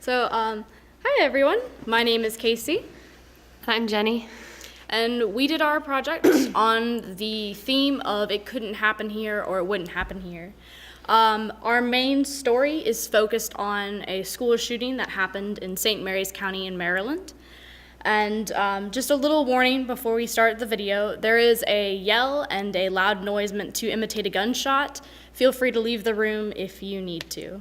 Hi everyone. My name is Casey. I'm Jenny. And we did our project on the theme of it couldn't happen here or it wouldn't happen here. Our main story is focused on a school shooting that happened in St. Mary's County in Maryland. And just a little warning before we start the video, there is a yell and a loud noise meant to imitate a gunshot. Feel free to leave the room if you need to.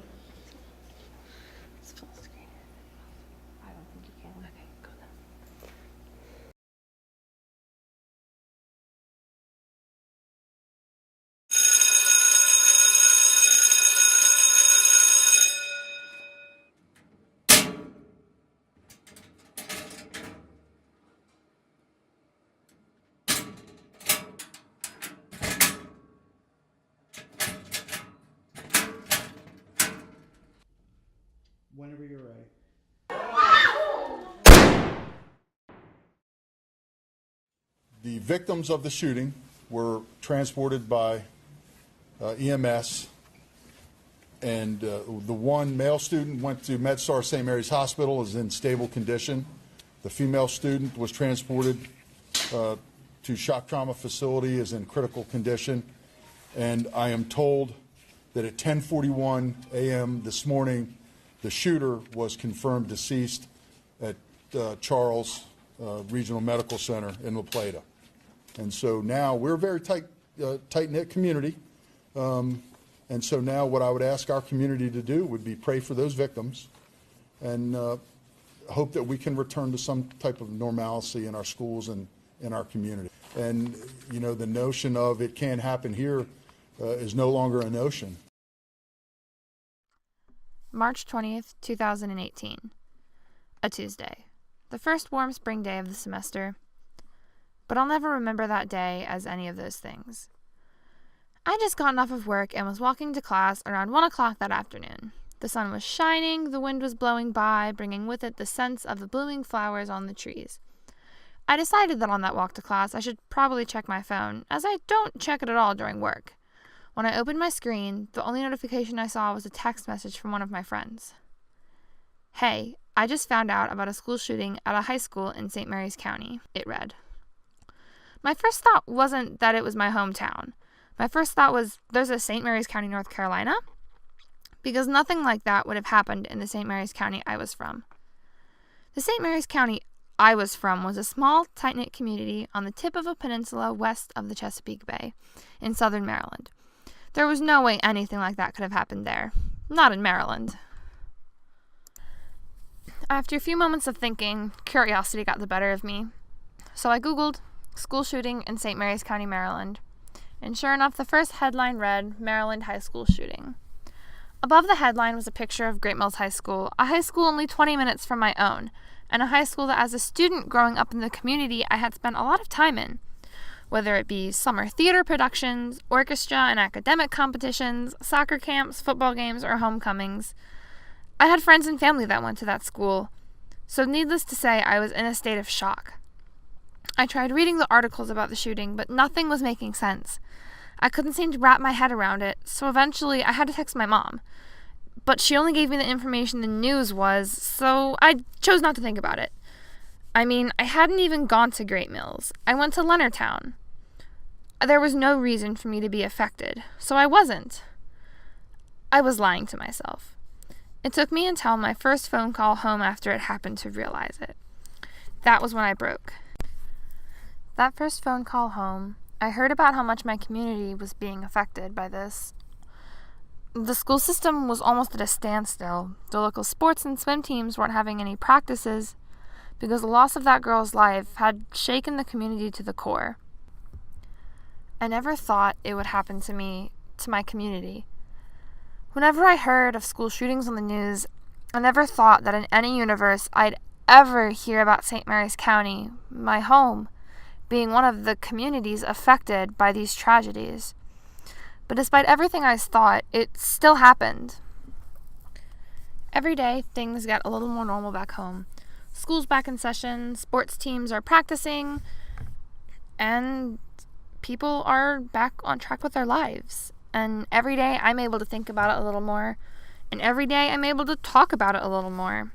Whenever you're ready. The victims of the shooting were transported by EMS, and the one male student went to MedStar St. Mary's Hospital, is in stable condition. The female student was transported to shock trauma facility, is in critical condition, and I am told that at 10:41 a.m. this morning, the shooter was confirmed deceased at Charles Regional Medical Center in La Plata. And so now we're a very tight-knit community. And so now what I would ask our community to do would be pray for those victims and hope that we can return to some type of normalcy in our schools and in our community. And, you know, the notion of it can't happen here is no longer a notion. March 20th, 2018. A Tuesday. The first warm spring day of the semester. But I'll never remember that day as any of those things. I just gotten off of work and was walking to class around 1 o'clock that afternoon. The sun was shining, the wind was blowing by, bringing with it the scents of the blooming flowers on the trees. I decided that on that walk to class I should probably check my phone, as I don't check it at all during work. When I opened my screen, the only notification I saw was a text message from one of my friends. "Hey, I just found out about a school shooting at a high school in St. Mary's County," it read. My first thought wasn't that it was my hometown. My first thought was, there's a St. Mary's County, North Carolina? Because nothing like that would have happened in the St. Mary's County I was from. The St. Mary's County I was from was a small, tight-knit community on the tip of a peninsula west of the Chesapeake Bay in southern Maryland. There was no way anything like that could have happened there. Not in Maryland. After a few moments of thinking, curiosity got the better of me. So I Googled school shooting in St. Mary's County, Maryland. And sure enough, the first headline read, Maryland High School Shooting. Above the headline was a picture of Great Mills High School, a high school only 20 minutes from my own, and a high school that as a student growing up in the community I had spent a lot of time in. Whether it be summer theater productions, orchestra and academic competitions, soccer camps, football games, or homecomings. I had friends and family that went to that school, so needless to say, I was in a state of shock. I tried reading the articles about the shooting, but nothing was making sense. I couldn't seem to wrap my head around it, so eventually I had to text my mom. But she only gave me the information the news was, so I chose not to think about it. I mean, I hadn't even gone to Great Mills. I went to Leonardtown. There was no reason for me to be affected, so I wasn't. I was lying to myself. It took me until my first phone call home after it happened to realize it. That was when I broke. That first phone call home, I heard about how much my community was being affected by this. The school system was almost at a standstill. The local sports and swim teams weren't having any practices because the loss of that girl's life had shaken the community to the core. I never thought it would happen to me, to my community. Whenever I heard of school shootings on the news, I never thought that in any universe I'd ever hear about St. Mary's County, my home, being one of the communities affected by these tragedies. But despite everything I thought, it still happened. Every day, things get a little more normal back home. School's back in session, sports teams are practicing, and people are back on track with their lives. And every day I'm able to think about it a little more, and every day I'm able to talk about it a little more.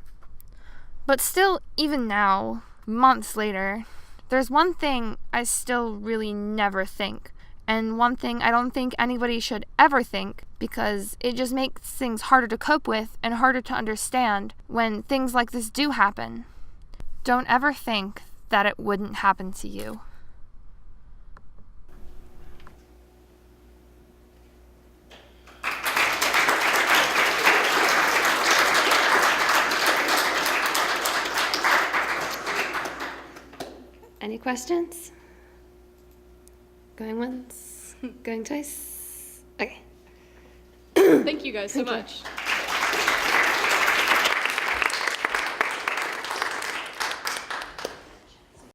But still, even now, months later, there's one thing I still really never think, and one thing I don't think anybody should ever think, because it just makes things harder to cope with and harder to understand when things like this do happen. Don't ever think that it wouldn't happen to you. Any questions? Going once? Going twice? Okay. Thank you guys so much.